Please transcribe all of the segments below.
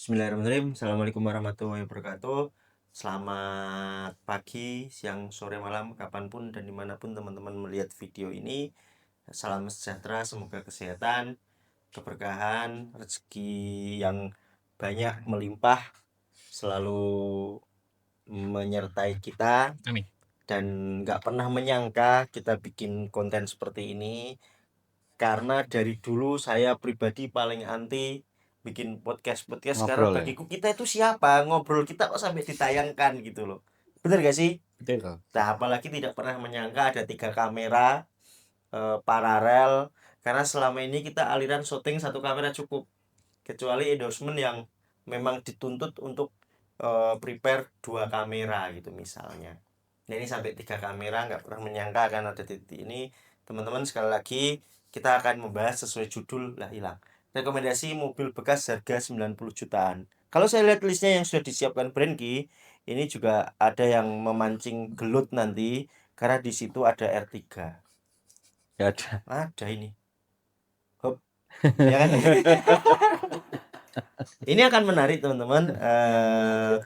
Bismillahirrahmanirrahim. Assalamualaikum warahmatullahi wabarakatuh. Selamat pagi, siang, sore, malam, kapanpun dan dimanapun teman-teman melihat video ini. Salam sejahtera, semoga kesehatan, keberkahan, rezeki yang banyak melimpah selalu menyertai kita. Amin. Dan nggak pernah menyangka kita bikin konten seperti ini, karena dari dulu saya pribadi paling anti bikin podcast karena Ngobrol ya? bagiku kita itu siapa, ngobrol kita kok sampai ditayangkan gitu loh. Bener gak sih? Betul. Nah, apalagi tidak pernah menyangka ada 3 kamera paralel, karena selama ini kita aliran syuting 1 kamera cukup, kecuali endorsement yang memang dituntut untuk prepare 2 kamera gitu misalnya. Nah, ini sampai 3 kamera, nggak pernah menyangka akan ada titik ini. Teman-teman, sekali lagi kita akan membahas sesuai judul lah hilang. Rekomendasi mobil bekas harga 90 jutaan. Kalau saya lihat listnya yang sudah disiapkan Brandki, ini juga ada yang memancing gelut nanti karena di situ ada R3. Gak ada. Ada ini. Hop. Ya kan? Ini akan menarik teman-teman.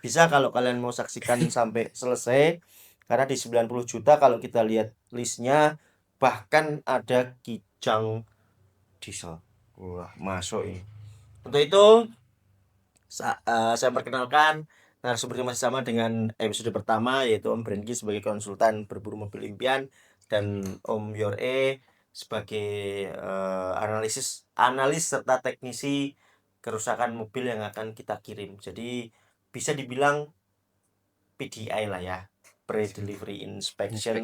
Bisa kalau kalian mau saksikan sampai selesai, karena di 90 juta kalau kita lihat listnya bahkan ada Kijang diesel. Wah, masuk ini. Untuk itu saya perkenalkan narasumber masih sama dengan episode pertama, yaitu Om Brandki sebagai konsultan berburu mobil impian dan Om Yore sebagai analis serta teknisi kerusakan mobil yang akan kita kirim. Jadi bisa dibilang PDI lah ya, pre-delivery inspection.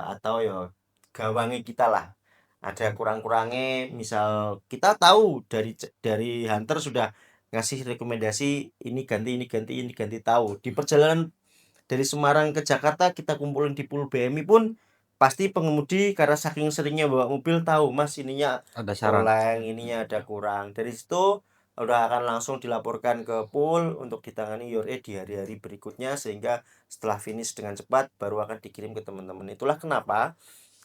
Atau ya gawangi kita lah. Ada kurang-kurangnya, misal kita tahu dari Hunter sudah ngasih rekomendasi ini ganti tahu. Di perjalanan dari Semarang ke Jakarta kita kumpulin di pool BMI pun pasti pengemudi karena saking seringnya bawa mobil tahu, Mas, ininya Ada syarat. oleng, ininya ada kurang. Dari situ udah akan langsung dilaporkan ke pool untuk ditangani Yore di hari-hari berikutnya, sehingga setelah finish dengan cepat baru akan dikirim ke teman-teman. Itulah kenapa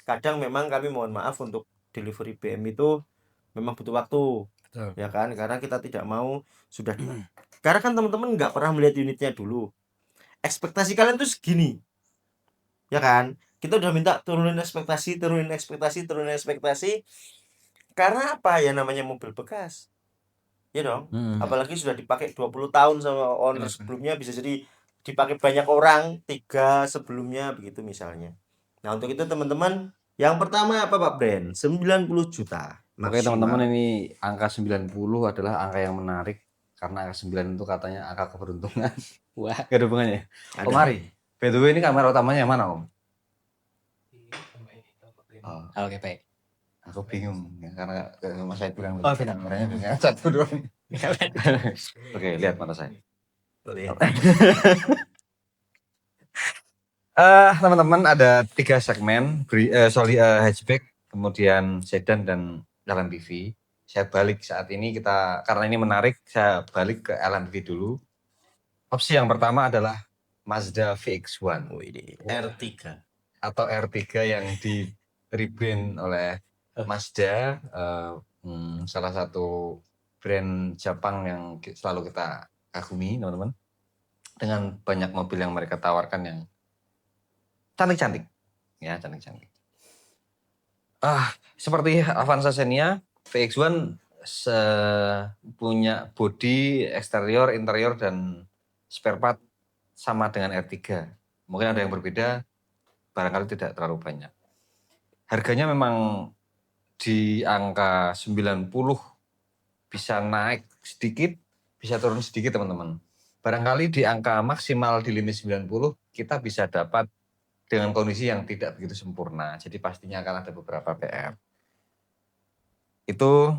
kadang memang kami mohon maaf untuk delivery BM itu memang butuh waktu. Betul. Ya kan, karena kita tidak mau sudah karena kan teman-teman nggak pernah melihat unitnya dulu, ekspektasi kalian tuh segini, ya kan, kita udah minta turunin ekspektasi, karena apa ya, namanya mobil bekas ya dong. Apalagi sudah dipakai 20 tahun sama owner sebelumnya, bisa jadi dipakai banyak orang, 3 sebelumnya begitu misalnya. Nah, untuk itu teman-teman, yang pertama apa Pak Brand? 90 juta maksimal. Oke teman-teman, ini angka 90 adalah angka yang menarik karena angka 9 itu katanya angka keberuntungan. Wah, gak ada hubungannya. Ada. Om Ari, by the way ini kamera utamanya yang mana Om? Oke, baik. Aku bingung ya, karena Mas Said bilang benar. kameranya punya satu doang. Oke, lihat mata saya. Teman-teman, ada 3 segmen, hatchback, kemudian sedan dan LMPV. Saya balik saat ini, karena ini menarik, saya balik ke LMPV dulu. Opsi yang pertama adalah Mazda VX1. R3 atau R3 yang di rebrand oleh Mazda, salah satu brand Jepang yang selalu kita kagumi teman-teman, dengan banyak mobil yang mereka tawarkan yang cantik-cantik ya, cantik-cantik. Seperti Avanza Xenia, VX1 punya bodi, eksterior, interior dan spare part sama dengan R3. Mungkin ada yang berbeda, barangkali tidak terlalu banyak. Harganya memang di angka 90, bisa naik sedikit, bisa turun sedikit teman-teman. Barangkali di angka maksimal di limit 90 kita bisa dapat dengan kondisi yang tidak begitu sempurna. Jadi pastinya akan ada beberapa PR. Itu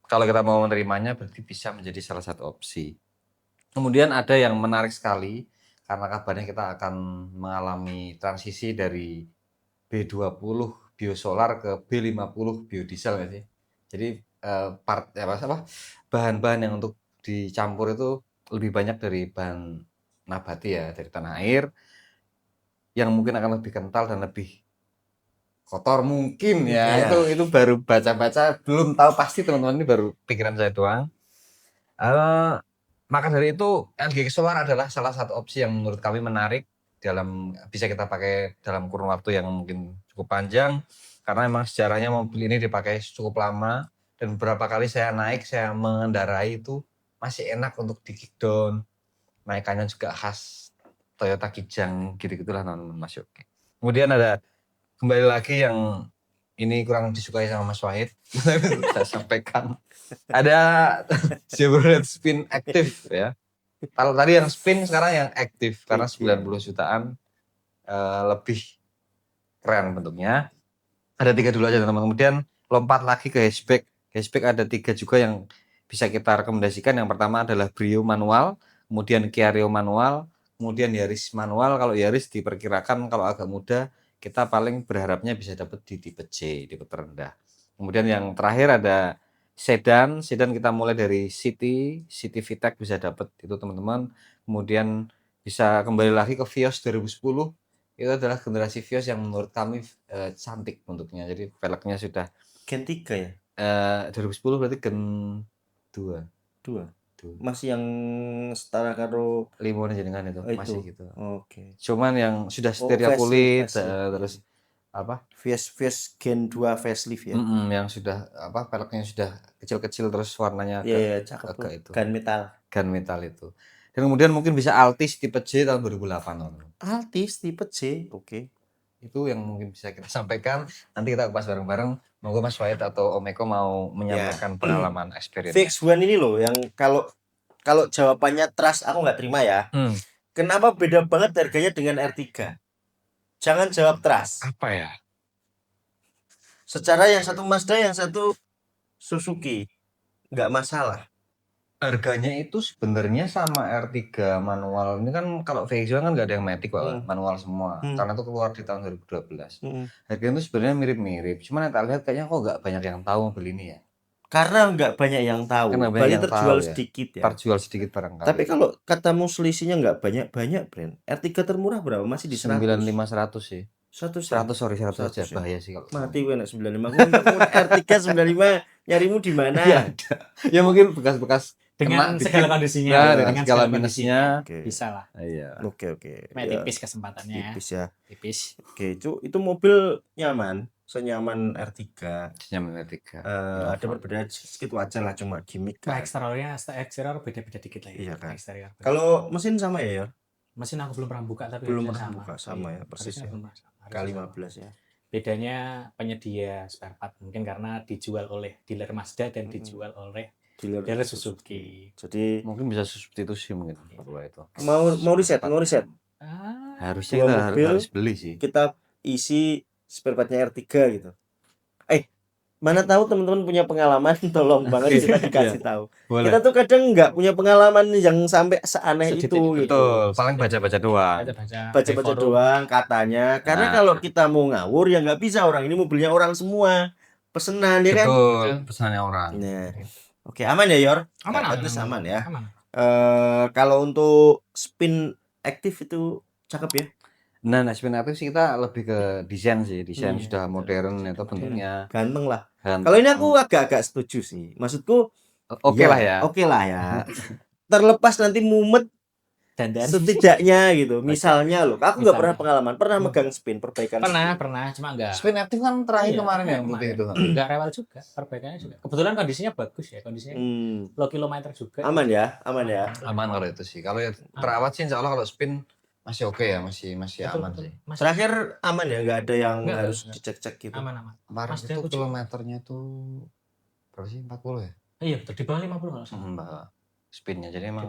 kalau kita mau menerimanya berarti bisa menjadi salah satu opsi. Kemudian ada yang menarik sekali, karena kabarnya kita akan mengalami transisi dari B20 biosolar ke B50 biodiesel ya sih. Jadi bahan-bahan yang untuk dicampur itu lebih banyak dari bahan nabati ya, dari tanah air, yang mungkin akan lebih kental dan lebih kotor mungkin ya. Itu baru baca-baca, belum tahu pasti teman-teman, ini baru pikiran saya doang. Eh, maka dari itu LG Solar adalah salah satu opsi yang menurut kami menarik bisa kita pakai dalam kurun waktu yang mungkin cukup panjang karena memang sejarahnya mobil ini dipakai cukup lama dan beberapa kali saya mengendarai itu masih enak untuk di kickdown, naikannya juga khas Toyota Kijang gitu-gitulah Mas Yogi. Kemudian ada kembali lagi yang ini kurang disukai sama Mas Wahid, saya sampaikan. Ada Chevrolet Spin aktif ya. Kalau tadi yang spin sekarang yang aktif karena 90 jutaan lebih keren bentuknya. Ada 3 dulu aja teman-teman. Kemudian lompat lagi ke hatchback. Hatchback ada 3 juga yang bisa kita rekomendasikan. Yang pertama adalah Brio manual, kemudian Kia Rio manual, kemudian Yaris manual. Kalau Yaris diperkirakan kalau agak muda kita paling berharapnya bisa dapat di tipe C, tipe terendah. Kemudian yang terakhir ada sedan kita mulai dari City VTEC bisa dapat itu teman-teman. Kemudian bisa kembali lagi ke Vios 2010. Itu adalah generasi Vios yang menurut kami cantik bentuknya. Jadi velgnya sudah Gen 3 ya? 2010 berarti Gen 2. 2. Masih yang setara karo Limone jenengan itu, itu. masih gitu. Oke. Cuman yang sudah setirnya kulit terus apa? Vios Gen 2 facelift ya. Yang sudah apa velgnya sudah kecil-kecil terus warnanya Iya, cakep tuh. agak itu. Gun metal itu. Dan kemudian mungkin bisa Altis tipe C tahun 2008. Altis tipe C, oke. Itu yang mungkin bisa kita sampaikan. Nanti kita kupas bareng-bareng. Moga Mas Wahid atau Om Eko mau menyampaikan pengalaman experience. VX1 ini loh yang kalau jawabannya trust aku nggak terima ya. Kenapa beda banget harganya dengan R3? Jangan jawab trust. Apa ya? Secara yang satu Mazda, yang satu Suzuki, nggak masalah. Harganya itu sebenarnya sama R3 manual. Ini kan kalau VX1 kan nggak ada yang matic Pak, manual semua. Karena itu keluar di tahun 2012. Harganya itu sebenarnya mirip-mirip. Cuman kita lihat kayaknya kok nggak banyak yang tahu mobil ini ya. Karena nggak banyak yang tahu. Berarti terjual sedikit ya. Terjual sedikit barangkali. Tapi kalau katamu selisihnya nggak banyak brand. R3 termurah berapa? Masih di 100. 95-100 sih. 100 aja bahaya sih kalau. Mati gue nak 95. R3 95 nyarimu di mana? Ya mungkin bekas-bekas dengan segala kondisinya. Ya, dengan segala minusnya bisa lah. Iya. Oke. Tipis kesempatannya. Tipis. Oke, itu mobil nyaman, senyaman R3. Senyaman R3. Ada perbedaan sedikit wajar lah, cuma gimmick. Eksterior beda-beda dikit lah ya. Iya kan. Eksterior. Kalau mesin sama ya? Mesin aku belum pernah buka tapi sama ya, persis ya. K15 ya. Bedanya penyedia spare part mungkin karena dijual oleh dealer Mazda dan dijual oleh dealer Suzuki. Jadi mungkin bisa substitusi mungkin kalau itu. Mau riset. Harusnya kita harus beli sih. Kita isi spare partnya R3 gitu. Mana tahu teman-teman punya pengalaman, tolong banget kita dikasih tahu. Boleh. Kita tuh kadang nggak punya pengalaman yang sampai seaneh itu gitu. Betul, paling baca-baca doang. Baca-baca doang katanya. Karena kalau kita mau ngawur ya nggak bisa, orang ini mobilnya orang semua. Pesenan ya kan? Betul, pesanannya orang. Nah. Oke, aman ya Yor? Aman ya. Kalau untuk spin aktif itu cakep ya? Nah, spin aktif sih kita lebih ke desain sih. Desain sudah modern atau bentuknya ganteng lah. Kalau ini aku agak-agak setuju sih. Maksudku oke lah ya. Terlepas nanti mumet dan setidaknya gitu. Misalnya loh, aku nggak pernah pengalaman, pernah megang spin perbaikan. Pernah, cuma enggak. Spin aktif kan terakhir kemarin yang putih itu. Enggak rewel juga, perbaikannya juga. Kebetulan kondisinya bagus ya, kondisinya low kilometer juga. Aman ya. Aman kalau itu sih. Kalau terawat sih insya Allah kalau spin masih oke ya, masih aman sih. Terakhir aman ya, nggak ada yang harus dicek-cek gitu. Aman. Kemarin itu kilometernya tuh berapa sih? 40 ya? Iya, betul. Di bawah 50 kalau salah. Mbak. Spinnya jadi emang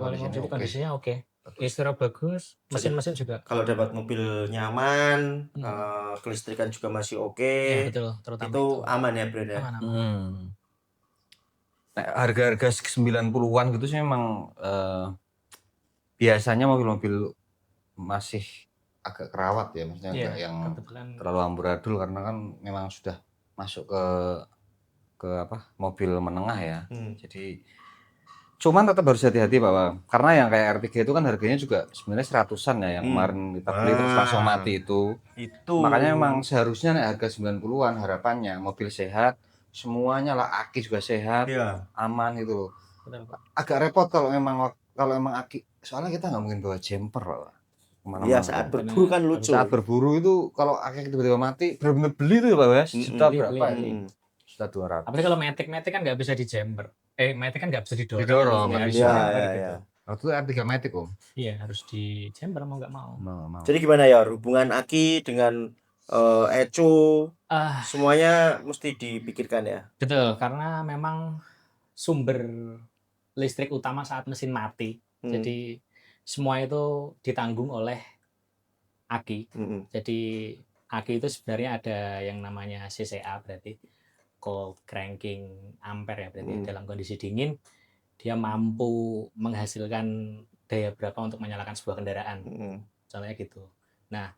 kondisinya oke. Istirahat bagus, mesin juga. Kalau dapat mobil nyaman, kelistrikan juga masih oke. Ya, betul, terutama itu aman ya brand ya. Nah, harga-harga 90-an gitu sih memang biasanya mobil-mobil masih agak kerawat ya, maksudnya enggak yang terlalu amburadul karena kan memang sudah masuk ke mobil menengah ya. Jadi cuman tetap harus hati-hati Pak, karena yang kayak R3 itu kan harganya juga sebenarnya 100-an ya, yang kemarin kita beli terus langsung mati itu. Makanya memang seharusnya harga 90-an harapannya mobil sehat, semuanya lah, aki juga sehat, aman gitu loh. Betul, Pak. agak repot kalau memang aki, soalnya kita nggak mungkin bawa jumper Pak, kemana-mana. Iya, saat Benar. berburu kan lucu. Saat berburu itu kalau aki tiba-tiba mati, benar-benar beli tuh ya Pak ya, sejuta Beli, berapa beli. ini? Sejuta 200. Apalagi kalau Matic kan nggak bisa di jumper. Matic kan nggak bisa didorong. Didorong, Iya, nggak harus bisa. di jumper Iya, gitu. iya. Waktu itu R3 Matic Om. Iya, harus di jumper mau nggak mau. Mau. Jadi gimana ya hubungan Aki dengan Eco, Ah, semuanya mesti dipikirkan ya. betul, karena memang sumber listrik utama saat mesin mati. Jadi semua itu ditanggung oleh aki. Jadi aki itu sebenarnya ada yang namanya CCA, berarti cold cranking ampere ya, berarti dalam kondisi dingin dia mampu menghasilkan daya berapa untuk menyalakan sebuah kendaraan. Contohnya gitu. Nah,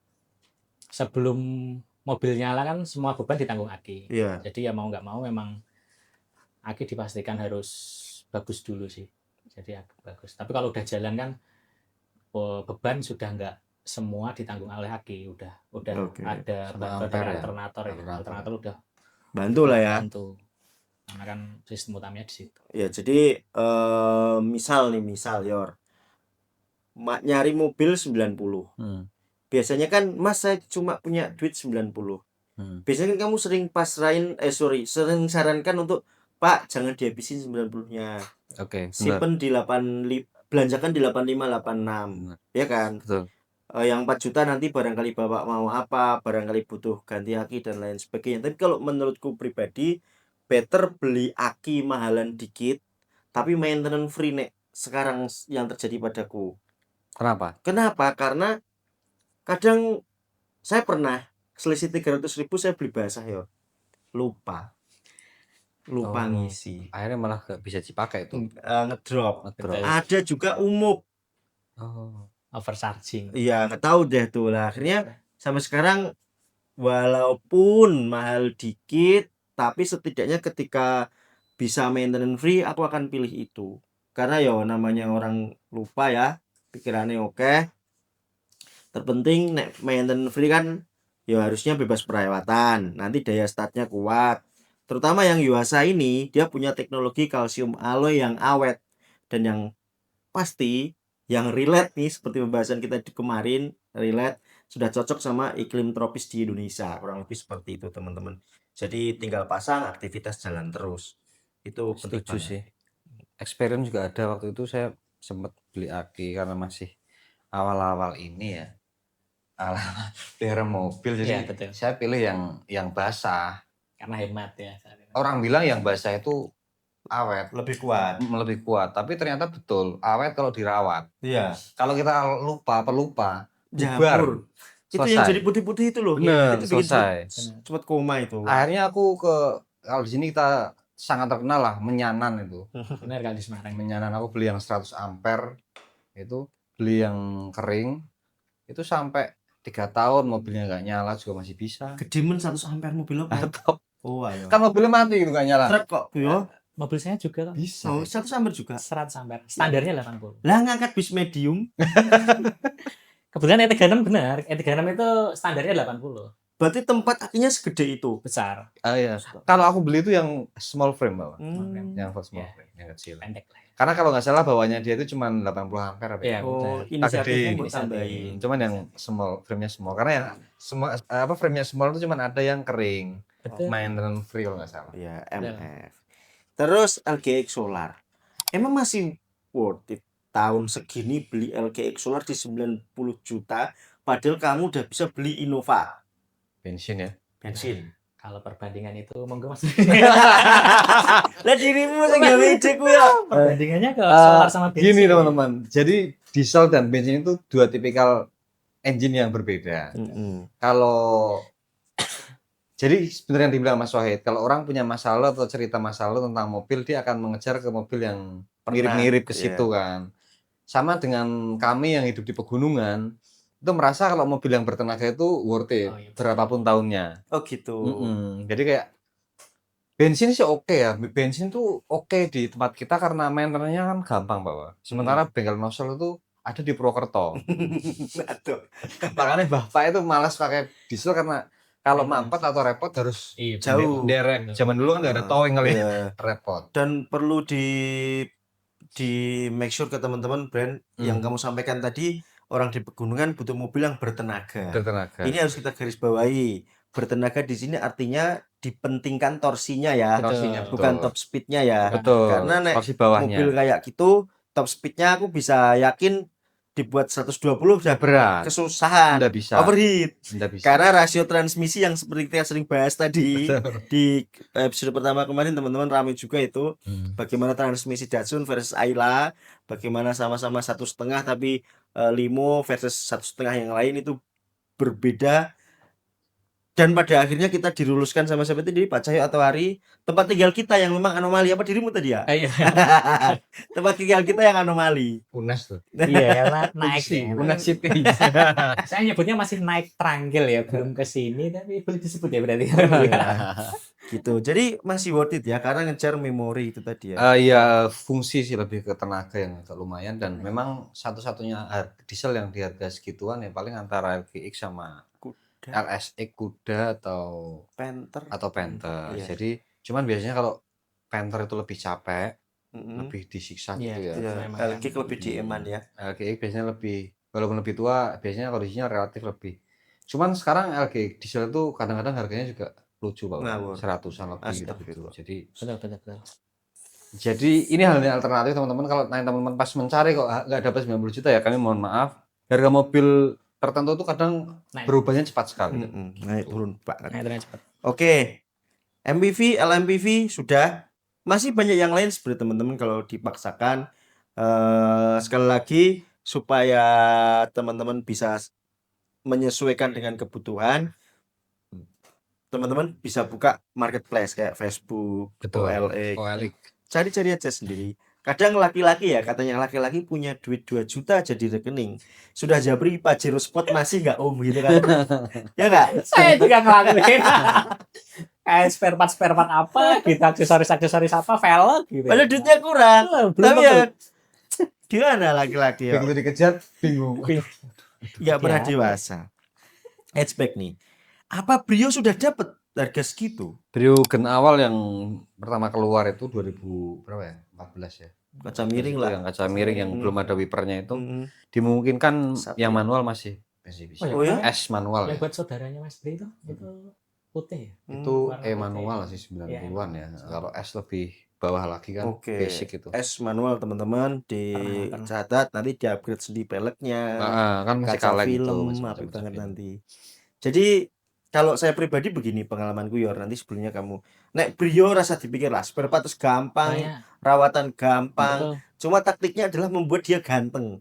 sebelum mobil nyala kan semua beban ditanggung aki. Iya. Jadi ya mau nggak mau memang aki dipastikan harus bagus dulu sih. Jadi bagus. Tapi kalau udah jalan kan beban sudah nggak semua ditanggung oleh aki, udah Oke. ada Sama bantuan dari ampere ya? alternator ya. Alternator udah Bantu lah ya. bantu. Karena kan sistem utamanya di situ. Ya, jadi misal Yor. Nyari mobil 90. Biasanya kan Mas saya cuma punya duit 90. Biasanya kan kamu sering sering sarankan untuk Pak jangan dihabisin 90-nya. Oke, Simpen di 85, belanjakan di 85 86. Ya kan? Betul. Yang 4 juta nanti barangkali Bapak mau apa, barangkali butuh ganti aki dan lain sebagainya. Tapi kalau menurutku pribadi better beli aki mahalan dikit tapi maintenance free nek sekarang yang terjadi padaku. Kenapa? Karena kadang saya pernah selisih 300.000 saya beli basah ya. Lupa ngisi. Akhirnya malah gak bisa dipakai itu. Ngedrop. Betul. Ada juga umup. Overcharging. Iya, nggak tahu deh tuh lah. Akhirnya sampai sekarang walaupun mahal dikit, tapi setidaknya ketika bisa maintenance free, aku akan pilih itu. Karena ya namanya orang lupa ya, pikirannya oke. Terpenting nek maintenance free kan ya harusnya bebas perawatan, nanti daya startnya kuat. Terutama yang Yuasa ini, dia punya teknologi kalsium alloy yang awet dan yang pasti yang relate nih seperti pembahasan kita di kemarin, relate sudah cocok sama iklim tropis di Indonesia, kurang lebih seperti itu teman-teman. Jadi tinggal pasang, aktivitas jalan terus. Itu Setuju penting sih. Experience juga ada waktu itu, saya sempat beli aki karena masih awal-awal ini ya, pelihara mobil, jadi Iya, betul. saya pilih yang basah. Karena hemat ya. Orang bilang yang basah itu awet, lebih kuat. tapi ternyata betul awet kalau dirawat. Iya. Kalau kita pelupa, Jabur. Itu yang jadi putih-putih itu loh. Bener, itu bikin selesai. cepat koma itu. Akhirnya aku kalau di sini kita sangat terkenal lah Menyanan itu. Benar kali di Semarang. Menyanan aku beli yang 100 ampere itu, beli yang kering itu sampai 3 tahun mobilnya nggak nyala juga masih bisa. Gedemen 100 ampere mobil apa? Top. Oh ayo. Kan mobilnya mati gitu nggak nyala. Truk kok ya. Mobil saya juga kan. Bisa. Oh, 100 ampere juga. 100 ampere. Standarnya 80. Lah ngangkat bis medium. Kebetulan E36 benar. E36 itu standarnya 80. Berarti tempat akinya segede itu. Besar. Iya. Kalau aku beli itu yang small frame Bapak. Yang small Ya. frame, yang kecil. Pendek lah. Karena kalau nggak salah bawahnya dia itu cuma 80 ampere apa ya? Iya, Oh, benar. inisiatifnya Gede. buat tambahin. Cuman yang small, frame-nya small. Karena yang semua frame-nya small itu cuman ada yang kering. Betul. Maintenance free kalau nggak salah. Ya, MF. Terus LGX Solar. Emang masih worth it tahun segini beli LGX Solar di 90 juta padahal kamu udah bisa beli Innova Bensin ya. bensin. Kalau perbandingan itu monggo Mas. Lah dirimu sing gawe ide ku ya. Perbandingannya ke solar sama bensin. Gini teman-teman, jadi diesel dan bensin itu dua tipikal engine yang berbeda. Kalau jadi sebenarnya yang dibilang Mas Wahid, kalau orang punya masalah atau cerita masalah tentang mobil, dia akan mengejar ke mobil yang mirip-mirip ke situ kan. Sama dengan kami yang hidup di pegunungan, itu merasa kalau mobil yang bertenaga itu worth it, berapapun tahunnya. Oh gitu. Jadi kayak bensin sih oke ya, bensin tuh oke di tempat kita karena maintenance-nya kan gampang Bapak. Sementara bengkel nozzle itu ada di Purwokerto. Aduh. Makanya bapak itu malas pakai diesel karena kalau mampet atau repot harus jauh. derek. Zaman dulu kan nggak ada towing kali, Iya. repot. Dan perlu di make sure ke teman-teman brand yang kamu sampaikan tadi, orang di pegunungan butuh mobil yang bertenaga. Bertenaga. Ini harus kita garis bawahi. Bertenaga di sini artinya dipentingkan torsinya ya, Torsinya, bukan betul. top speednya ya. Betul. Karena nek Torsi bawahnya. mobil kayak gitu, top speednya aku bisa yakin dibuat 120 udah berat. kesusahan, Nggak bisa. overheat. Nggak bisa. Karena rasio transmisi yang seperti kita sering bahas tadi Betul. di episode pertama kemarin, teman-teman ramai juga itu bagaimana transmisi Datsun versus Ayla, bagaimana sama-sama 1,5 tapi limo versus 1,5 yang lain itu berbeda. Dan pada akhirnya kita diruluskan sama siapa tadi, Pak Cahyo atau Hari, tempat tinggal kita yang memang anomali. Apa dirimu tadi ya? Iya. Tempat tinggal kita yang anomali. Unas tuh. Iya, naik Fungsi, ya. Unas City. Saya nyebutnya masih naik tranggil ya, belum ke sini tapi boleh disebut ya berarti. Gitu. Jadi masih worth it ya karena ngejar memori itu tadi ya. Iya, fungsi sih lebih ke tenaga yang agak lumayan dan memang satu-satunya diesel yang di harga segituan ya paling antara LGX sama LSX Kuda atau Panther. Panther. Iya. Jadi cuman biasanya kalau Panther itu lebih capek, Mm-mm. lebih disiksa Iya, gitu ya. Iya, memang LG lebih dieman ya. LGX biasanya lebih, walaupun lebih tua, biasanya kondisinya relatif lebih. Cuman sekarang LGX diesel itu kadang-kadang harganya juga lucu Pak, Ngawur. 100-an lebih gitu. Astagfirullah. Jadi ini halnya alternatif teman-teman. Kalau teman-teman pas mencari kok nggak dapat 90 juta ya kami mohon maaf. Harga mobil tertentu itu kadang Naik. berubahnya cepat sekali. Naik turun banget. Naik terus cepat. Oke. MPV, LMPV sudah. Masih banyak yang lain sebenarnya teman-teman kalau dipaksakan. Sekali lagi supaya teman-teman bisa menyesuaikan dengan kebutuhan, teman-teman bisa buka marketplace kayak Facebook, OLX. Cari-cari aja sendiri. Kadang laki-laki ya, katanya laki-laki punya duit 2 juta aja di rekening. Sudah Jabri Pajero Sport masih nggak om gitu kan. Ya nggak? Saya juga ngelakuin. Kayak spare part apa gitu, aksesoris apa, velg gitu. Padahal duitnya kurang. Belum Tapi ya tentu. gimana laki-laki ya? Begitu dikejar bingung. Nggak pernah Ya. dewasa. Hatchback nih. Apa Brio sudah dapat harga segitu? Brio Gen awal yang pertama keluar itu 2000 berapa ya? 14 ya. Kaca miring lah. Yang kaca miring yang belum ada wipernya itu Mm-mm. dimungkinkan Satu. yang manual masih bisa. Oh ya? S manual Yang ya. buat saudaranya Mas Bri itu putih ya. Itu warna manual putih. sih 90-an ya. Kalau S lebih bawah lagi kan Oke. basic itu. S manual teman-teman dicatat, nanti di-upgrade sendiri peleknya. Kan masih Kaca kaleng film, itu apik banget nanti. Jadi kalau saya pribadi begini pengalamanku Yor, nanti sebelumnya kamu nek Brio rasa dipikir lah, spare part terus gampang, Banyak. rawatan gampang, Betul. cuma taktiknya adalah membuat dia ganteng.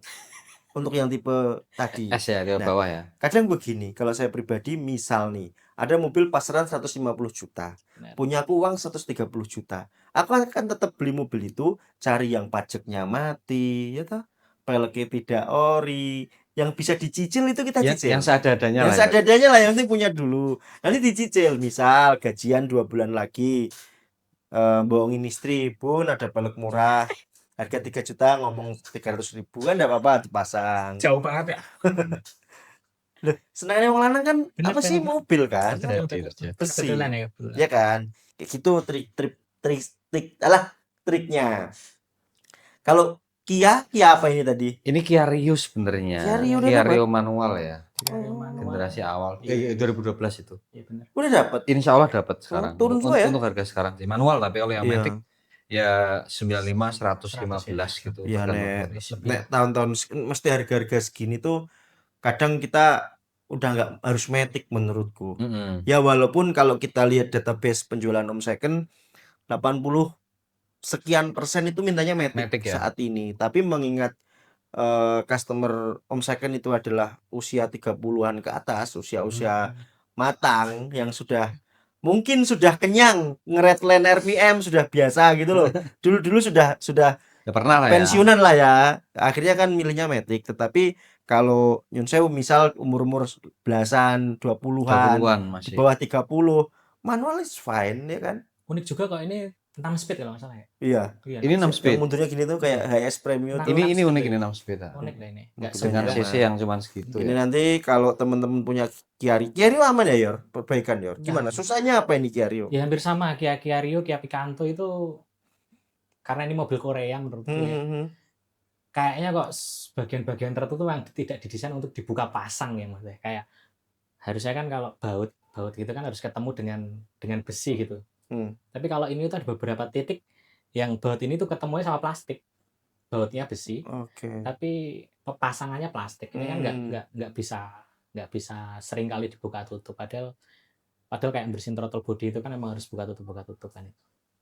Untuk yang tipe tadi. S ya di Nah, bawah ya. Kadang begini, kalau saya pribadi misal nih, ada mobil pasaran 150 juta, Benar. punya aku uang 130 juta. Aku akan tetap beli mobil itu, cari yang pajaknya mati, ya toh, peleknya tidak ori, yang bisa dicicil itu kita cicil. Yang seadanya Yang lah. seadanya lah, yang penting punya dulu. Nanti dicicil, misal gajian 2 bulan lagi, bohongin istri, Bun ada pelek murah, harga 3 juta, ngomong 300 ribu kan enggak apa-apa dipasang. Jauh banget ya. Loh, senangnya wong lanang kan Bener, apa sih bener. mobil kan? Terjadi. Besi. Kebetulan ya, kebetulan. Ya kan? Kayak gitu triknya. Kalau Kia apa ini tadi? Ini Kia Rio sebenarnya. Kia Rio udah Kia dapat? Rio manual ya. Manual. Generasi awal. Iya. 2012 itu. Iya benar. Udah dapat. Insya Allah dapat sekarang. turun juga ya? Untuk harga sekarang sih. Manual tapi kalau yang Iya. matic ya 95 115 gitu. Iya, tergantung Nek. dari- Nek tahun-tahun mesti harga-harga segini tuh kadang kita udah nggak harus matic menurutku. Mm-mm. Ya walaupun kalau kita lihat database penjualan Om Second 80 sekian persen itu mintanya matic Matic ya? saat ini. Tapi mengingat customer Om Second itu adalah usia 30-an ke atas, usia-usia matang yang mungkin sudah kenyang nge-redline RPM sudah biasa gitu loh. Dulu sudah Ya pernah lah ya. pensiunan lah ya. Akhirnya kan milihnya matic. Tetapi kalau Nyun Sewu misal umur belasan, 20-an, 20-an di masih. bawah 30, manual is fine ya kan? Unik juga kok ini 6 speed kalau nggak salah ya. Iya. Iya, Ini 6 Yang speed. mundurnya gini tuh kayak HS Premium Nah, tuh. Ini unik speed. ini 6 speed. Unik lah ini. Nggak Dengan Dengan semua. CC yang cuman segitu Ini ya. nanti kalau teman-teman punya Kia Rio aman ya Yor? Perbaikan Yor. Gimana? Susahnya apa ini Kia Rio? Ya hampir sama Kia Rio, Kia Picanto itu karena ini mobil Korea menurutku ya. Kayaknya kok bagian-bagian tertentu yang tidak didesain untuk dibuka pasang ya maksudnya. Kayak harusnya kan kalau baut gitu kan harus ketemu dengan besi gitu. Tapi kalau ini tuh ada beberapa titik yang baut ini tuh ketemunya sama plastik. Bautnya besi, tapi pasangannya plastik. Ini kan nggak bisa sering kali dibuka tutup. Padahal kayak bersihin throttle body itu kan emang harus buka tutup kan.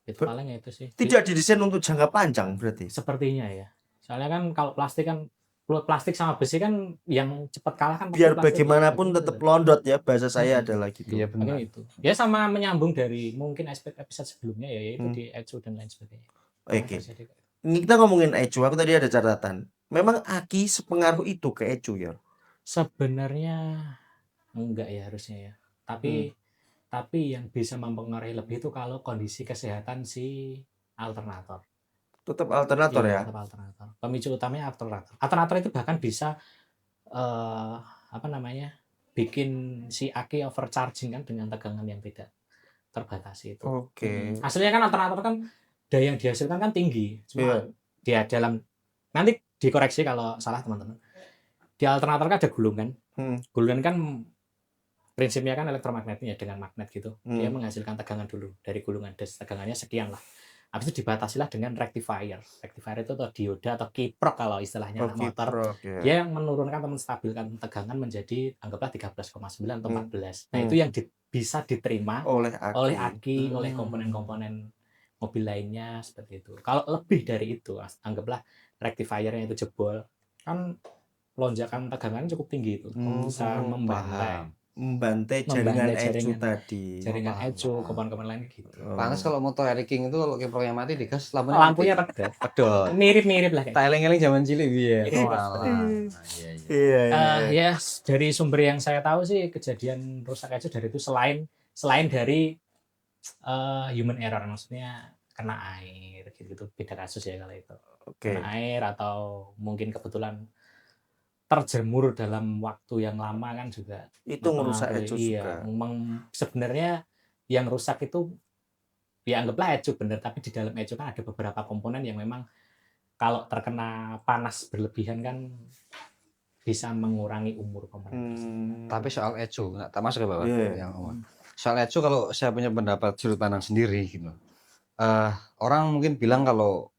Itu paling ya itu sih. Tidak didesain untuk jangka panjang berarti. Sepertinya ya. Soalnya kan kalau plastik sama besi kan yang cepat kalah kan biar plastik bagaimanapun ya, tetap londot ya, bahasa saya adalah gitu. Iya benar. Itu. Ya sama menyambung dari mungkin episode sebelumnya ya, yaitu di Echo dan lain sebagainya. Oke. Ini kita ngomongin Echo, aku tadi ada catatan. Memang Aki sepengaruh itu ke Echo ya? Sebenarnya enggak ya harusnya ya. Tapi yang bisa mempengaruhi lebih itu kalau kondisi kesehatan si alternator. Tetap alternator ya? Tetap alternator. Pemicu utamanya alternator. Alternator itu bahkan bisa bikin si aki overcharging kan dengan tegangan yang tidak terbatasi itu. Aslinya kan alternator kan daya yang dihasilkan kan tinggi. Cuma dia dalam, nanti dikoreksi kalau salah teman-teman. Di alternator kan ada gulungan. Gulungan kan prinsipnya kan elektromagnetnya dengan magnet gitu. Dia menghasilkan tegangan dulu dari gulungan. Tegangannya sekian lah. Habis itu dibatasilah dengan rectifier. Rectifier itu atau dioda atau kiprok kalau istilahnya motor. Dia yang menurunkan atau menstabilkan tegangan menjadi anggaplah 13,9 atau 14. Nah, itu yang bisa diterima oleh aki, oleh komponen-komponen mobil lainnya seperti itu. Kalau lebih dari itu, anggaplah rectifiernya itu jebol, kan lonjakan tegangan cukup tinggi itu. Bisa membantai jaringan Echo tadi. Jaringan Echo, komponen-komponen lain gitu. Panas kalau motor Harley King itu kalau kiproknya mati digas lampunya reda. Pedot. Mirip-mirip lah. Eling-eling zaman cilik ya. Ya dari sumber yang saya tahu sih kejadian rusak Echo dari itu selain dari human error, maksudnya kena air gitu, beda kasus ya kalau itu. Kena air atau mungkin kebetulan terjemur dalam waktu yang lama kan juga itu merusak Echo juga. Memang sebenarnya yang rusak itu ya anggaplah Echo bener, tapi di dalam Echo kan ada beberapa komponen yang memang kalau terkena panas berlebihan kan bisa mengurangi umur komponen. Tapi soal Echo nggak masuk ya Bapak? Soal Echo kalau saya punya pendapat sudut pandang sendiri gitu. Orang mungkin bilang kalau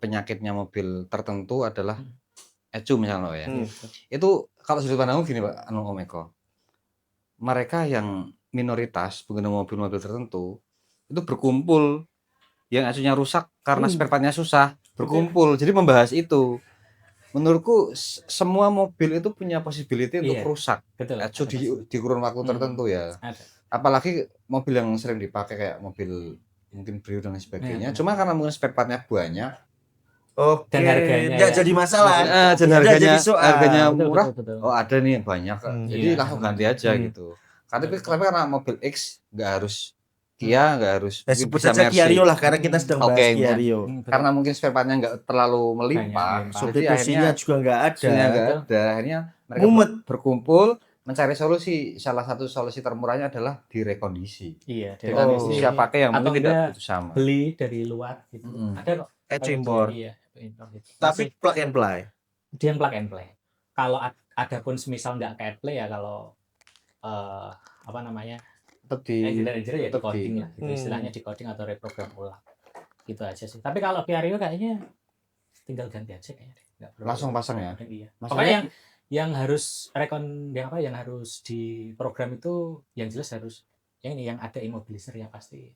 penyakitnya mobil tertentu adalah Echo misalnya ya. Itu kalau sudut pandangku gini Pak Om Eko. Mereka yang minoritas pengguna mobil-mobil tertentu itu berkumpul yang Echo-nya rusak karena spare part-nya susah, berkumpul. Jadi membahas itu. Menurutku semua mobil itu punya possibility untuk rusak. Echo di kurun waktu tertentu ya. Apalagi mobil yang sering dipakai kayak mobil mungkin Brio dan sebagainya. Cuma karena mungkin spare part-nya banyak. Dan harganya nggak jadi masalah. Dan harganya murah. Betul. Oh ada nih yang banyak. Jadi langsung ganti aja gitu. Karena mobil X nggak harus Kia, nggak harus. Sebut saja Kia Rio lah karena kita sedang bahas Kia Rio. Karena mungkin spare part-nya nggak terlalu melimpah. Substitusinya juga nggak ada. Akhirnya mereka berkumpul mencari solusi. Salah satu solusi termurahnya adalah direkondisi. Iya. Direkondisi siapa pakai yang mungkin tidak sama. Beli dari luar gitu. Ada kok. Echo impor. Iya, impor gitu. Tapi plug and play. Dia plug and play. Kalau ada pun semisal nggak plug and play ya kalau engineer ya di coding lah gitu. Istilahnya di coding atau reprogram ulang. Gitu aja sih. Tapi kalau Kia Rio kayaknya tinggal ganti aja kayaknya deh. Nggak perlu langsung pasang ya. Iya. Pokoknya yang harus yang harus diprogram itu yang jelas harus yang ada immobilizer ya pasti.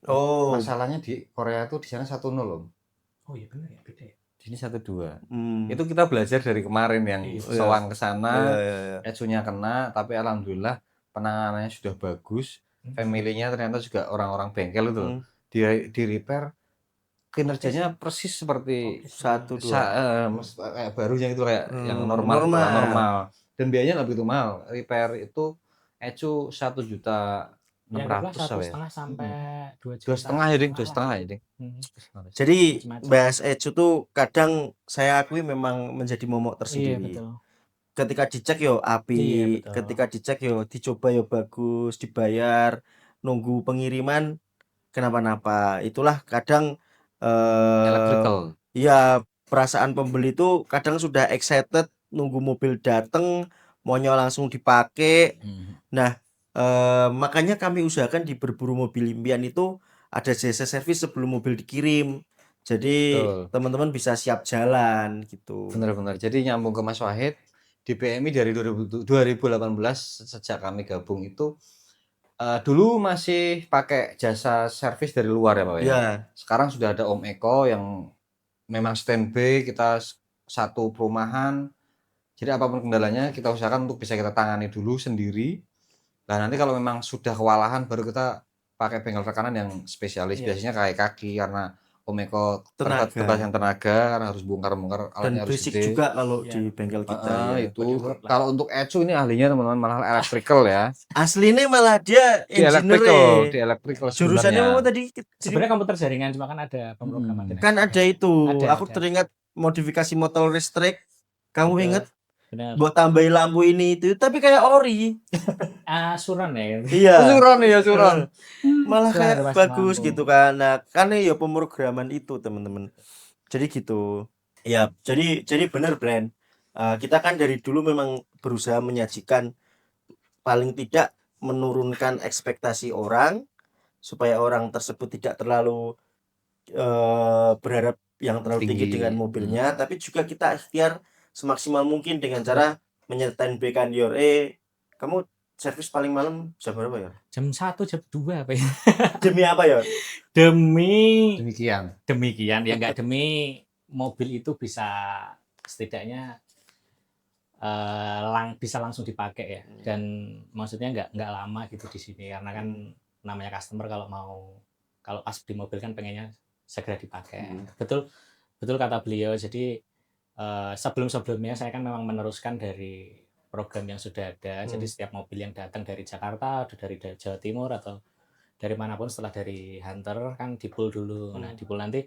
Masalahnya di Korea tuh di sana 1.0 loh. Oh iya benar ya, beda ya. Ini 1.2. Itu kita belajar dari kemarin yang sowan ke sana, Echo-nya kena, tapi alhamdulillah penanganannya sudah bagus. Family-nya ternyata juga orang-orang bengkel itu. Di repair kinerjanya persis seperti 1.2 kayak barunya itu kayak yang normal. Dan biayanya nggak begitu mahal. Repair itu Echo 1.600.000 sampai 2,5 ya. Jadi bahas Echo tuh kadang saya akui memang menjadi momok tersendiri. Iya, betul. Ketika dicek yo api, ketika dicek yo dicoba yo bagus, dibayar, nunggu pengiriman kenapa-napa. Itulah kadang Electrical. Ya perasaan pembeli itu kadang sudah excited nunggu mobil dateng, maunya langsung dipakai. Nah, makanya kami usahakan di Berburu Mobil Impian itu ada jasa servis sebelum mobil dikirim. Jadi Betul. teman-teman bisa siap jalan gitu. Benar-benar. Jadi nyambung ke Mas Wahid, di PMI dari 2018 sejak kami gabung itu dulu masih pakai jasa servis dari luar ya Pak ya. Ya, Sekarang sudah ada Om Eko yang memang standby, kita satu perumahan. Jadi apapun kendalanya kita usahakan untuk bisa kita tangani dulu sendiri. Nah nanti kalau memang sudah kewalahan baru kita pakai bengkel rekanan yang spesialis. Iya. Biasanya kayak kaki karena Om Eko Tenaga. terbatasan tenaga karena harus bongkar-bongkar dan alatnya harus basic gede. juga kalau Iya. di bengkel kita ya. Itu Penyemprot lah. kalau untuk Ecu ini ahlinya teman-teman malah electrical ya. Aslinya malah dia Di electrical, di engineer. electrical Jurusannya sebenarnya. apa tadi? Sebenarnya komputer jaringan cuma kan ada pemrograman. dan Kan ada itu. Aku Ada. teringat modifikasi motor listrik. Kamu Betul. inget? Benar. Buat tambahin lampu ini itu, tapi kayak ori. Suran ya. Iya. Suron ya, suron. Malah Suran kayak ada masuk bagus lampu. gitu kan. Nah, kan ya pemrograman itu teman-teman. Jadi gitu. Ya, jadi benar Brand. Kita kan dari dulu memang berusaha menyajikan paling tidak menurunkan ekspektasi orang supaya orang tersebut tidak terlalu berharap yang terlalu tinggi Tinggi. dengan mobilnya, tapi juga kita ikhtiar semaksimal mungkin dengan cara menyetandaikan kamu servis paling malam jam berapa ya? Jam 1, jam 2 apa ya? Demi apa ya? Demikian. Demikian ya, nggak demi mobil itu bisa setidaknya bisa langsung dipakai ya, dan maksudnya nggak lama gitu di sini karena kan namanya customer kalau pas di mobil kan pengennya segera dipakai. Betul kata beliau. Jadi sebelumnya saya kan memang meneruskan dari program yang sudah ada. Jadi setiap mobil yang datang dari Jakarta atau dari Jawa Timur atau dari manapun setelah dari Hunter kan di-pull dulu. Nah, di-pull nanti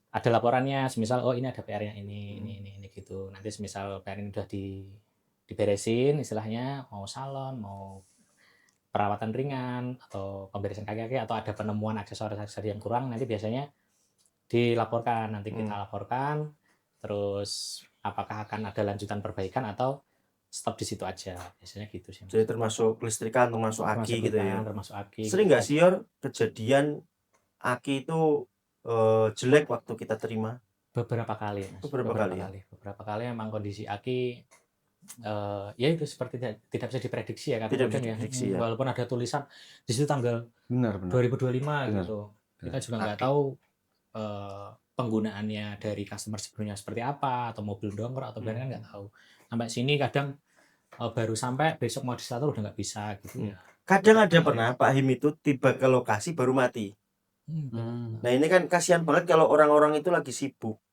ada laporannya, semisal oh ini ada PR-nya ini gitu. Nanti semisal PR ini udah diberesin istilahnya, mau salon, mau perawatan ringan atau pemberesan kaki-kaki atau ada penemuan aksesoris yang kurang, nanti biasanya dilaporkan. Nanti kita laporkan, terus apakah akan ada lanjutan perbaikan atau stop di situ aja, biasanya gitu sih. Jadi termasuk listrikan, termasuk aki gitu ya. Termasuk aki. Sering nggak sih Yor kejadian aki itu jelek waktu kita terima? Beberapa kali, Mas. Beberapa kali memang kondisi aki ya itu seperti tidak bisa diprediksi ya, Tidak bisa ya. diprediksi ya. Walaupun ada tulisan di situ tanggal 2025 gitu. Kita juga nggak tahu penggunaannya dari customer sebelumnya seperti apa, atau mobil dongkrak atau kan nggak tahu. Sampai sini kadang baru sampai besok mau disetor udah nggak bisa gitu. Kadang ada pernah Pak Him itu tiba ke lokasi baru mati. Nah ini kan kasihan banget kalau orang-orang itu lagi sibuk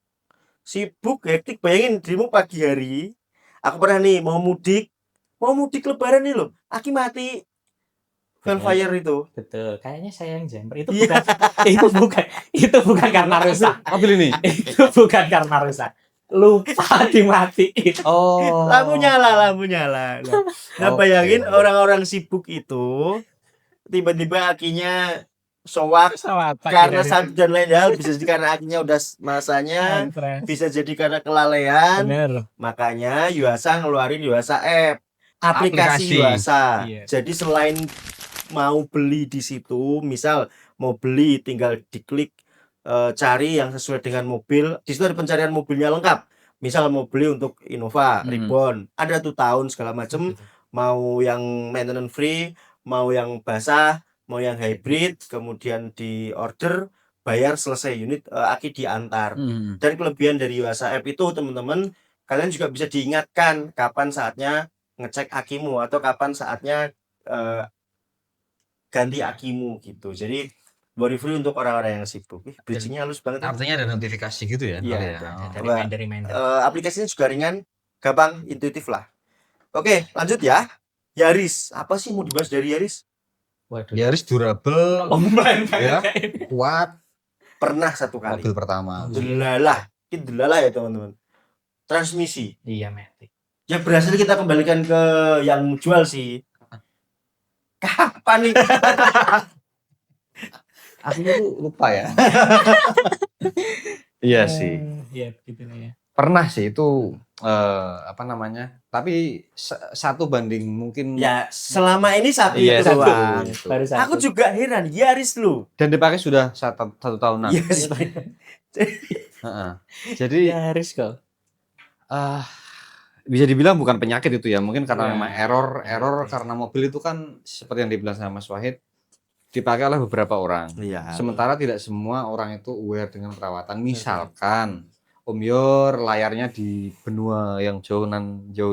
hektik. Bayangin dirimu pagi hari, aku pernah nih mau mudik lebaran nih loh, aki mati Velfire itu. Betul, kayaknya saya yang jumper itu bukan karena rusak Mobil ini itu bukan karena rusak, lupa dimatiin. Lampu nyala. Nah bayangin orang-orang sibuk itu tiba-tiba akinya sowak karena satu dan lain hal. Bisa jadi karena akinya udah masanya, bisa jadi karena kelalaian. Bener. Makanya Yuasa ngeluarin Yuasa App, aplikasi Yuasa. Iya. Jadi selain mau beli di situ, misal mau beli tinggal diklik cari yang sesuai dengan mobil. Di situ ada pencarian mobilnya lengkap. Misal mau beli untuk Innova, Reborn, ada tuh tahun segala macam. Mau yang maintenance free, mau yang basah, mau yang hybrid, kemudian di order, bayar, selesai unit aki diantar. Dan kelebihan dari Yuasa App itu teman-teman, kalian juga bisa diingatkan kapan saatnya ngecek akimu atau kapan saatnya ganti akimu gitu. Jadi worry free untuk orang-orang yang sibuk. Bridging-nya halus banget. artinya ada notifikasi gitu ya? Iya, ada reminder. Aplikasinya juga ringan, gampang, intuitif lah. Oke, lanjut ya. Yaris, apa sih mau dibahas dari Yaris? Waduh. Yaris durable, ya, kuat. Pernah satu kali. Mobil pertama. Delalah ya teman-teman. Transmisi. Iya, Matic. Ya berhasil kita kembalikan ke yang jual sih. Kapan nih? Aku tuh lupa ya. Iya sih. Iya, gitu lah ya. Pernah sih itu tapi 1 banding mungkin Ya, selama ini satu Iya, itu satu. doang. Itu. Baru satu. Aku juga heran, Yaris lu. Dan dipakai sudah 1 tahunan. Yes. Heeh. Jadi Yaris kok. bisa dibilang bukan penyakit itu ya, mungkin karena Iya. memang error Iya. karena mobil itu kan seperti yang dibilang sama Mas Wahid, dipakai oleh beberapa orang. Iya. Sementara tidak semua orang itu aware dengan perawatan. Misalkan Om Yor layarnya di benua yang jauh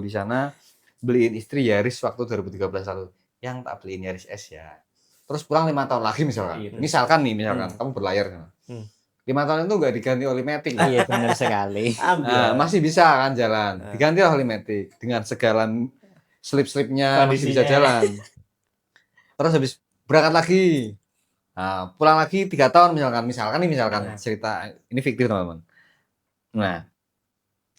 di sana, beliin istri Yaris waktu 2013 lalu. Yang tak beliin Yaris S ya. Terus pulang 5 tahun lagi misalkan. Iya. Misalkan kamu berlayar. 5 tahun itu nggak diganti oli matic. Iya, benar sekali. Masih bisa kan jalan. Diganti oli matic dengan segala slip-slipnya masih bisa jalan. Terus habis berangkat lagi. Nah, pulang lagi 3 tahun misalkan cerita ini fiktif teman-teman. Nah,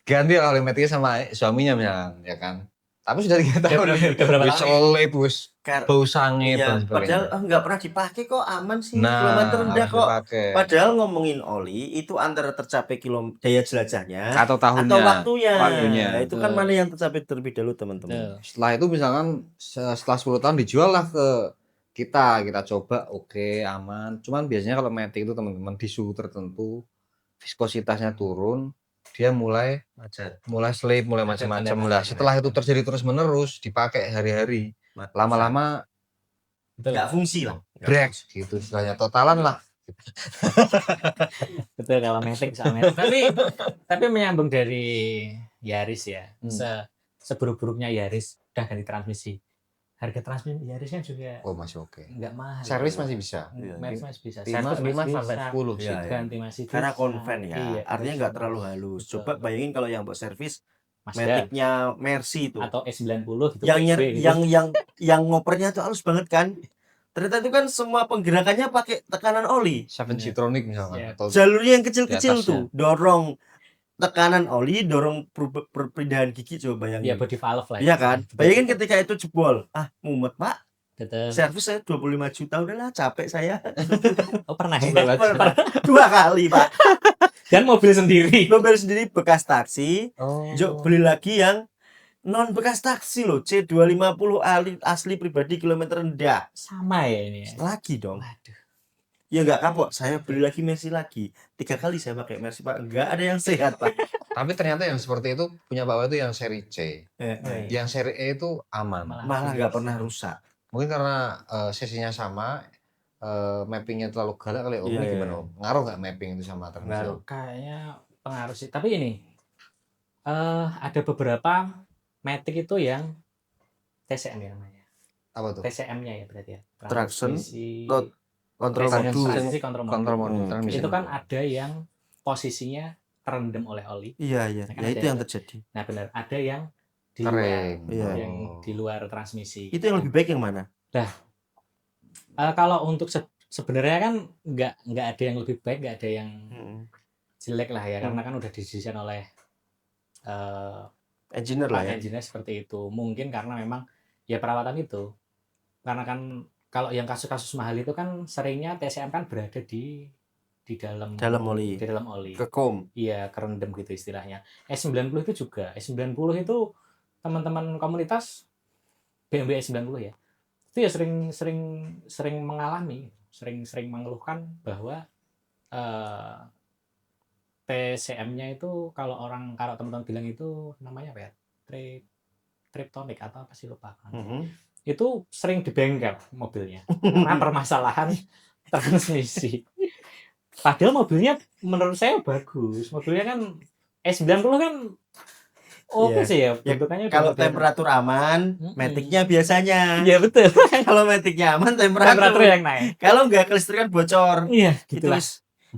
ganti oli maticnya sama suaminya misalkan, ya kan. Tapi sudah 3 tahun. Wis selip, wis bau sangit dan sebagainya. Padahal nggak pernah dipakai kok, aman sih, Nah, kilometer rendah kok. dipakai. Padahal ngomongin oli itu antara tercapai daya jelajahnya Atau tahunnya. atau waktunya. Waktunya. Nah, itu kan mana yang tercapai terlebih dahulu teman-teman. Setelah itu misalkan setelah 10 tahun dijual lah ke kita coba, oke, aman. Cuman biasanya kalau matic itu teman-teman di suhu tertentu viskositasnya turun, dia mulai slip, mulai macam-macam lah. Setelah itu terjadi terus menerus, dipakai hari-hari, lama-lama nggak fungsi lah. break gitu istilahnya, totalan lah. Betul kalau matic soalnya. tapi menyambung dari Yaris ya. Seburuk-buruknya Yaris udah ganti transmisi. Harga transmisi Yarisnya juga Masih oke. Enggak mahal. Servis masih bisa. Masih bisa. 5 sampai 10 sih. Ganti masih bisa. Karena konven ya. Iya, Artinya nggak terlalu halus. Betul. Coba bayangin kalau yang buat servis Mazda Matic-nya Mercy itu. atau S90 gitu. Yang ngopernya tuh halus banget kan. Ternyata itu kan semua penggerakannya pakai tekanan oli. 7 Citronic misalkan. Iya. Atau Jalurnya yang kecil-kecil di tuh, dorong tekanan oli, dorong perpindahan gigi, coba bayangin. Iya, body valve lah. Iya kan? Bayangin ketika itu jebol. Mumet, Pak. Betul. Servis saya 25 juta, udahlah capek saya. Oh, pernah ya? 2 kali, Pak. Dan mobil sendiri. Mobil sendiri bekas taksi. Beli lagi yang non bekas taksi loh, C250 asli pribadi kilometer rendah. Sama ya ini ya? Lagi dong. Waduh. Ya nggak kapok, saya beli lagi Mercy lagi. 3 kali saya pakai Mercy, Pak. Nggak ada yang sehat, Pak. Tapi ternyata yang seperti itu punya Pak Wahyu itu yang seri C. Yang seri E itu aman. Malah nggak pernah rusak. Mungkin karena sesinya sama, mappingnya terlalu galak kali. Ini gimana? Ngaruh nggak mapping itu sama transmisi? Kayaknya pengaruh sih. Tapi ini ada beberapa matic itu yang TCM ya namanya. Apa tuh? TCM-nya ya berarti ya. Traction kontrol Kontrol modul. Itu kan ada yang posisinya terendam oleh oli. Iya. Kan Itu yang terjadi. Nah benar, ada yang di Kering. luar, yang di luar transmisi. Itu yang lebih baik yang mana? Kalau untuk sebenarnya kan nggak ada yang lebih baik, nggak ada yang jelek lah ya, karena kan udah didesain oleh engineer lah ya. Engineer seperti itu. Mungkin karena memang ya perawatan itu. Karena kan kalau yang kasus-kasus mahal itu kan seringnya TCM kan berada di dalam oli. Di dalam oli. Kekom. Iya, kerendam gitu istilahnya. S90 itu juga. S90 itu teman-teman komunitas BMW S90 ya. Itu ya sering mengalami, sering mengeluhkan bahwa TCM-nya itu kalau teman-teman bilang itu namanya apa ya? Triptonic atau apa sih, lupa. Itu sering dibengkel mobilnya karena permasalahan transmisi. Padahal mobilnya menurut saya bagus. Mobilnya kan S90 kan oke sih ya. Bentukannya kalau temperatur aman, matic-nya biasanya. Iya betul. Kalau matic-nya aman, temperatur yang naik. Kalau nggak kelistrikan bocor. Iya, gitulah.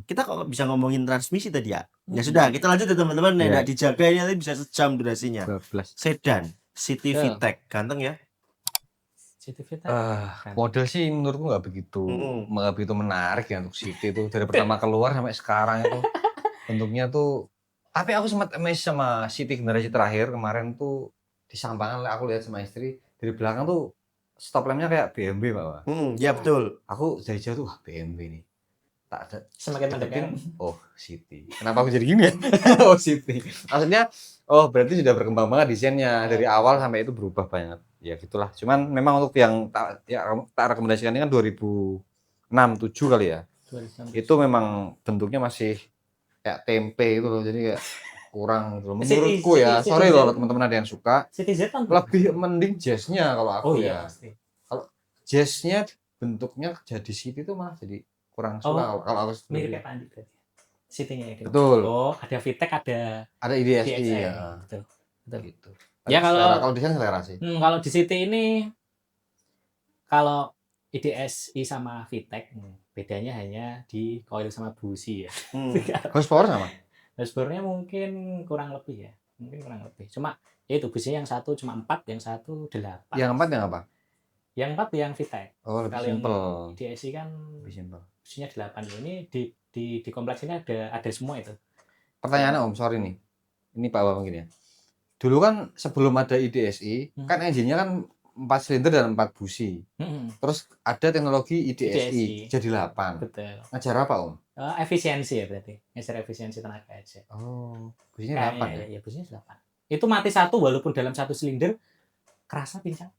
Kita kok bisa ngomongin transmisi tadi ya? Ya sudah, kita lanjut ya teman-teman. Nggak dijaga ini nanti bisa sejam durasinya. 12. Sedan, City VTEC, ganteng ya? City VTEC. Model sih menurutku nggak begitu menarik ya untuk City itu, dari pertama keluar sampai sekarang itu bentuknya tuh. Tapi aku sempat amazed sama City generasi terakhir kemarin tuh, di Sampangan aku lihat sama istri, dari belakang tuh stop lampnya kayak BMW, Pak. Ya betul. Aku dari jauh tuh BMW nih. tak ada Semakin deketin, mendekat. oh Siti. Kenapa aku jadi gini ya? Oh Siti. Maksudnya, oh berarti sudah berkembang banget desainnya dari awal sampai itu berubah banget. Ya gitulah. Cuman memang untuk yang tak rekomendasikan ini kan 2006-2007 kali ya. 2006. Itu memang bentuknya masih kayak tempe itu loh. Jadi kayak kurang gitu loh. Menurutku ya, sorry loh teman-teman ada yang suka. Citizen kan Lebih mending jazznya kalau aku oh iya ya. pasti. Kalau jazznya bentuknya jadi City itu malah jadi kurang suka kalau aku Mirip sendiri. kayak Pandi berarti. City-nya itu. Betul. Oh, ada VTEC, ada Ada IDSI DXI. ya. Betul. Betul. Gitu. Ya kalau desain selera sih. kalau di City ini kalau IDSI sama VTEC bedanya hanya di coil sama busi ya. Horsepower sama? Horsepower-nya mungkin kurang lebih ya. Mungkin kurang lebih. Cuma ya itu businya yang satu cuma 4, yang satu 8. Yang 4 yang apa? Yang 4 yang VTEC. Oh, lebih Kalau yang simpel. IDSI kan Lebih simpel. businya 8. Ini di kompleks ini ada semua itu. Pertanyaannya Om, sorry nih. Ini Pak Bambang gini ya. Dulu kan sebelum ada IDSI, kan engine-nya kan 4 silinder dan 4 busi. Terus ada teknologi IDSI jadi 8. Betul. Ngajar apa Om? Efisiensi ya berarti. Ngejar efisiensi tenaga aja. Oh, businya 8 ya? Iya, businya 8. Itu mati satu walaupun dalam satu silinder kerasa pincang.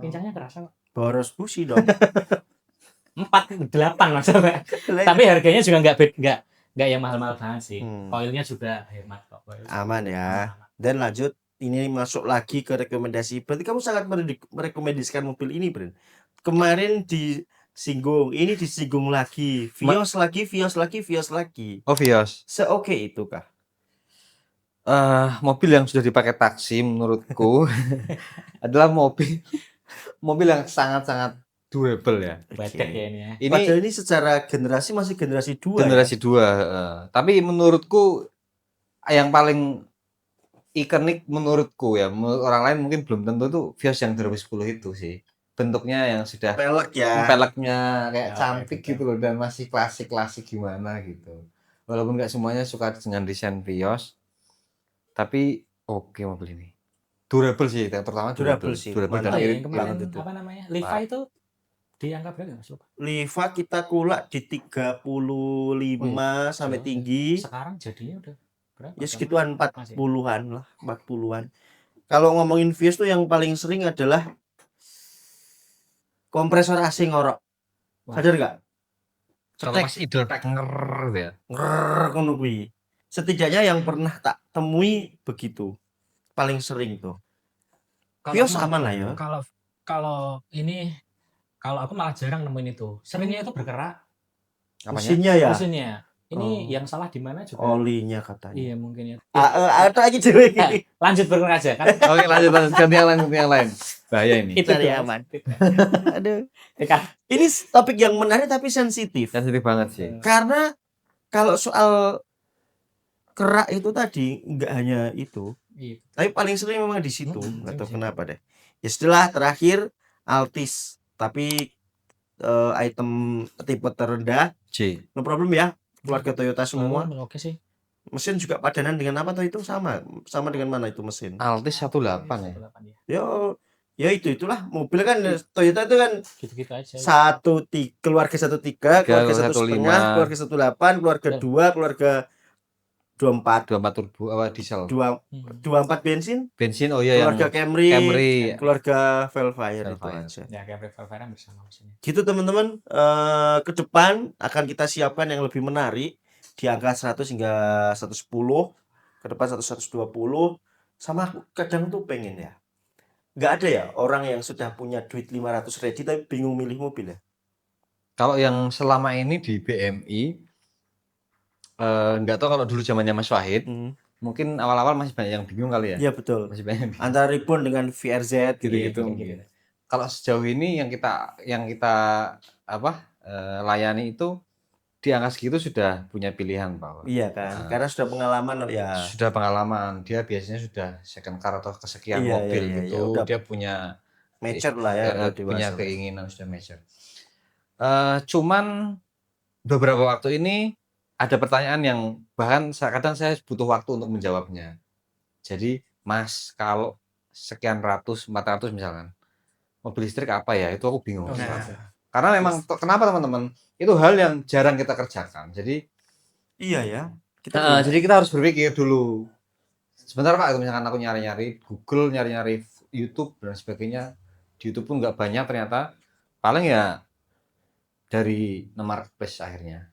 Pincangnya kerasa kok. Boros busi dong. 4, 8 maksudnya. Tapi harganya juga nggak yang mahal-mahal banget sih. Coilnya juga hemat kok. Aman ya. Dan lanjut, ini masuk lagi ke rekomendasi. Berarti kamu sangat merekomendasikan mobil ini, Bren. Kemarin disinggung, ini disinggung lagi. Vios lagi. Oh, Vios. Seoke itu kah? Mobil yang sudah dipakai taksi menurutku adalah mobil yang sangat-sangat durable ya. Badek ya ini ya. Padahal ini secara generasi masih generasi 2 Generasi 2. Tapi menurutku yang paling ikonik menurutku ya, menurut orang lain mungkin belum tentu tuh Vios yang 2010 itu sih. Bentuknya yang sudah peleknya kayak cantik gitu loh, dan masih klasik gimana gitu. Walaupun nggak semuanya suka dengan desain Vios, tapi oke mobil ini. Durable sih, terutama durable sih. Durable dan yang irit kemarin banget itu. apa namanya? Liva itu di angka berapa Mas? Lupa. Liva kita kulak di 35 sampai tinggi. Sekarang jadinya udah berapa? Ya segituan 40-an lah, 40-an. Kalau ngomongin Vios tuh yang paling sering adalah kompresor AC ngorok. Sadar nggak? Kalau pas idle tak ya. Ngono kuwi. Setidaknya yang pernah tak temui begitu. Paling sering tuh. Vios aman lah ya. Kalau aku malah jarang nemuin itu. Seringnya itu bergerak. Mesinnya ya. Ini yang salah di mana juga? Olinya katanya. Iya mungkin ya. Ada lagi cewek. Lanjut bergerak aja kan. Oke, lanjut ganti yang lain. Bahaya ini. Itu Cari aman. Aduh. Ini topik yang menarik tapi sensitif. Sensitif banget sih. Karena kalau soal kerak itu tadi nggak hanya itu. Tapi paling sering memang di situ. Nggak tahu kenapa deh. Ya setelah terakhir Altis. Tapi item tipe terendah C. No problem ya. Keluarga Toyota semua. Oke sih. Mesin juga padanan dengan apa tuh itu sama dengan mana itu mesin? Altis 18 ya. Ya itulah mobil kan Toyota itu kan gitu-gitu aja. Keluarga 13, keluarga 1,5, keluarga 18, keluarga 2, keluarga 24 turbo diesel. 24 bensin. Oh iya, keluarga yang Camry, keluarga Velfire itu aja. Ya Camry Velfire bersama mesinnya. Gitu teman-teman, ke depan akan kita siapkan yang lebih menarik di angka 100 hingga 110, ke depan 120. Sama aku kadang tuh pengen ya. Nggak ada ya orang yang sudah punya duit 500 ready tapi bingung milih mobil ya. Kalau yang selama ini di BMI nggak tahu kalau dulu zamannya Mas Wahid, mungkin awal-awal masih banyak yang bingung kali ya. Iya betul. Masih banyak. Antara Ribbon dengan VRZ gitu. Kalau sejauh ini yang kita layani itu di angka segitu sudah punya pilihan Pak. Iya kan, karena sudah pengalaman ya. Sudah pengalaman, dia biasanya sudah second car atau kesekian mobil gitu. Ya, dia punya mature lah ya, punya keinginan sudah mature. Cuman beberapa waktu ini ada pertanyaan yang bahkan kadang saya butuh waktu untuk menjawabnya. Jadi, Mas, kalau sekian ratus, 400 misalkan, mobil listrik apa ya? Itu aku bingung. Karena memang kenapa teman-teman? Itu hal yang jarang kita kerjakan. Jadi Iya ya. Kita jadi kita harus berpikir dulu. Sebentar Pak, misalkan aku nyari-nyari Google, nyari-nyari YouTube dan sebagainya. Di YouTube pun nggak banyak ternyata. Paling ya dari marketplace akhirnya.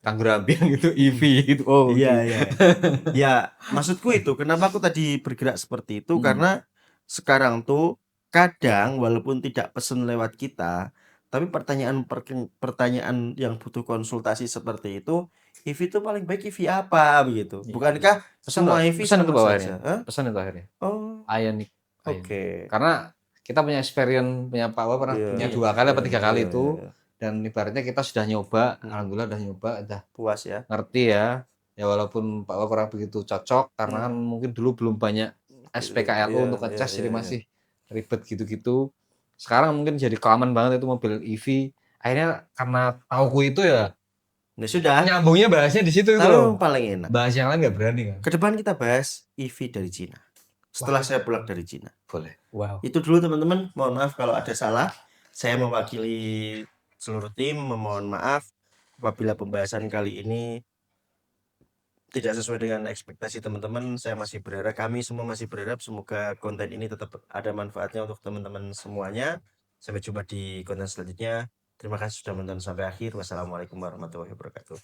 Tanggerang gitu, EV gitu. Oh, iya gitu. iya. Ya, maksudku itu kenapa aku tadi bergerak seperti itu Hmm. karena sekarang tuh kadang walaupun tidak pesen lewat kita, tapi pertanyaan yang butuh konsultasi seperti itu, EV itu paling baik EV apa begitu? Iya. Bukankah semua EV pesan itu sama bawaannya. saja? Hah? Pesan itu akhirnya. Oh, Ioniq. oke. Karena kita punya experience, punya Pak Wa pernah Iya, punya iya, 2 kali apa 3 iya, kali iya, itu. iya. Dan ibaratnya kita sudah nyoba, Hmm. alhamdulillah udah nyoba, udah Puas ya. ngerti ya. Ya walaupun Pak Wa kurang begitu cocok karena kan mungkin dulu belum banyak SPKLU Iya, untuk iya, ngecas, iya, jadi iya. masih ribet gitu-gitu. Sekarang mungkin jadi common banget itu mobil EV. Akhirnya karena tauku itu ya Nah, sudah. nyambungnya bahasnya di situ itu Tapi loh. paling enak. Bahas yang lain nggak berani kan? Ke depan kita bahas EV dari Cina. Setelah saya pulang dari Cina. Boleh. Wow. Itu dulu teman-teman. Mohon maaf kalau ada salah. Saya mewakili seluruh tim. Memohon maaf apabila pembahasan kali ini tidak sesuai dengan ekspektasi teman-teman. Kami semua masih berharap semoga konten ini tetap ada manfaatnya untuk teman-teman semuanya. Sampai jumpa di konten selanjutnya. Terima kasih sudah menonton sampai akhir. Wassalamualaikum warahmatullahi wabarakatuh.